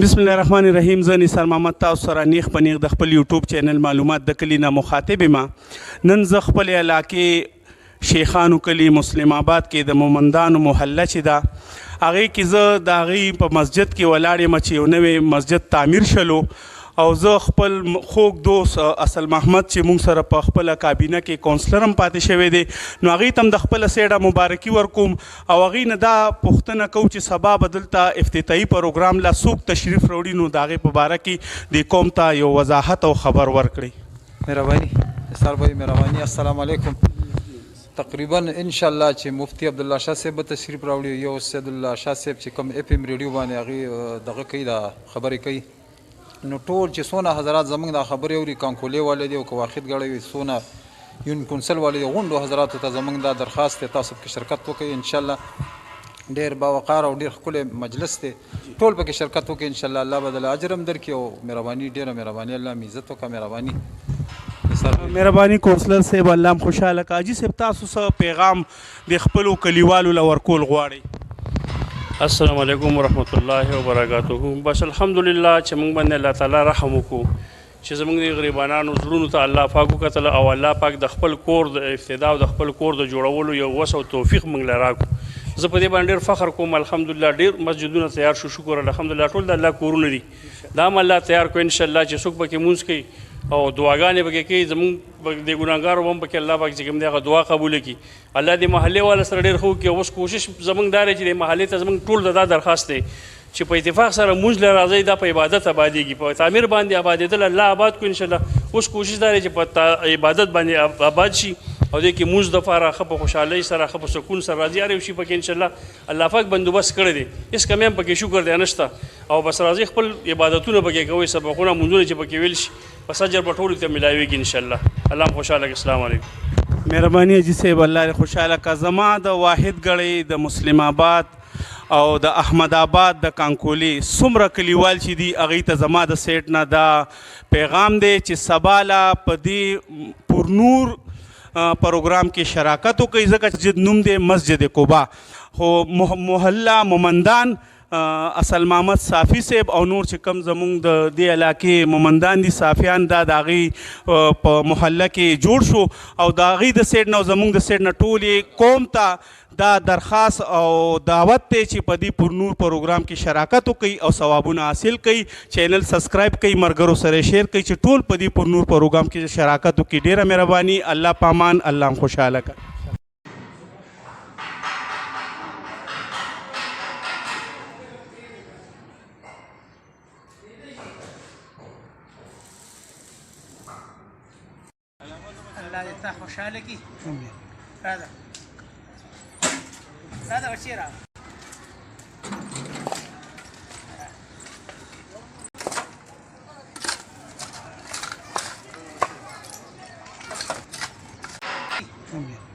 بسم الله الرحمن الرحیم. زه نثار محمد تاسو سره نیغ په نیغ د خپل یوټیوب چینل معلومات د کلي نه مخاطب یم. نن زه خپل علاقې شیخانو کلي مسلم آباد کې د مومندانو محله چې ده هغې کې زه د هغې په مسجد کې ولاړ یم چې یو نوی مسجد تعمیر شلو او زه خپل خوږ دوست اصل محمد چې موږ سره په خپله کابینه کې کونسلر هم پاتې شوی دی نو هغې ته هم د خپله سیډه مبارکي ورکوم او هغې نه دا پوښتنه کوو چې سبا به دلته افتتاحي پروګرام لا څوک تشریف راوړي نو د هغې په باره کې دې قوم ته یو وضاحت او خبر ورکړئ. مهرباني نثار بھائی مهرباني. السلام علیکم. تقریبا انشاءالله چې مفتی عبدالله شاه صاحب به تشریف راوړي یو سید الله شاه صاحب چې کوم اف ام ریډیو باندې هغې دغه کوي دا خبرې کوي نو ټول چې څونه حضرات زموږ دا خبرې اوري کانکولې والے دي او که واخد ګړی وي څونه یون کونسل والے دي غونډو حضراتو ته زموږ دا درخواست دی تاسو پکې شرکت وکړئ انشاءالله. ډېر باوقار او ډېر ښکلی مجلس دی ټول پکې شرکت وکړئ انشاءالله. الله به دله اجر هم درکړي او مهرباني ډېره مهرباني الله مې عزت وکړه. مهرباني مهرباني کونسلر صاحب الله هم خوشحاله کړه. حاجي صاحب تاسو څه پیغام د خپلو کلیوالو له ورکول غواړئ؟ السلام علیکم ورحمت الله وبرکاته. بس الحمدلله چې موږ باندې الله تعالی رحم وکړو چې زموږ د غریبانانو زړونو ته الله پاک وکتل او الله پاک د خپل کور د ابتدا او د خپل کور د جوړولو یو وس او توفیق موږ له راکړو. زه په دې باندې ډېر فخر کوم الحمدلله. ډېر مسجدونه تیار شو شکر الحمدلله ټول د الله کورونه دي دا هم الله تیار کړو انشاءالله چې څوک پکې مونځ کوي او دعاګانې پکې کوي زموږ د ګناهګارو هم پکې الله پاک چې کوم دی هغه دعا قبوله کړي. الله دې محلې والا سره ډېر ښه وکړي. اوس کوشش زموږ دا دی چې د محلې ته زموږ ټول دا درخواست دی چې په اتفاق سره مونځ له راځئ دا په عبادت آبادېږي په تعمیر باندې آبادېدل الله آباد کړو انشاءالله. اوس کوشش دا دی چې په عبادت باندې آباد شي او دې کې مونځ دپاره ښه په خوشحالۍ سره ښه په سکون سره راځي هر یو شي پکې انشاءالله الله پاک بندوبست کړی دی هېڅ کمی هم پکې شکر دی نشته او بس راځئ خپل عبادتونه پکې کوئ سبقونه مونځونه چې پکې ویل شي بس اجر به ټولو ته میلاویږي انشاءالله. الله هم خوشحاله کړي. السلام علیکم. مهرباني حاجي صاحب الله دې خوشحاله کړه. زما د واحد ګړی د مسلم آباد او د احمد آباد د کانکولي څومره کلیوال چې دي هغې ته زما د سیټ نه دا پیغام دی چې سبا لا په دې پرنور پروګرام کې شراکت وکړئ ځکه چې نوم دی مسجد قبا خو محله مومندان اصل محمد صافي صاحب او نور چې کم زمونږ د دې علاقې مومندان دي صافیان دا د هغې په محله کې جوړ شو او د هغې د سیټ نه او زمونږ د سیټ نه ټولې قوم ته دا درخواست او دعوت دی چې په دې پرنور پروګرام کې شراکت وکړئ او ثوابونه حاصل کړئ. چینل سبسکرایب کړئ ملګرو سره شیر کړئ چې ټول په دې پرنور پروګرام کې شراکت وکړي. ډېره مهرباني. الله پامان الله هم خوشحاله کړه. الله دې تا خوشحاله کړي. راځه راځه ورشي راغله Muy bien.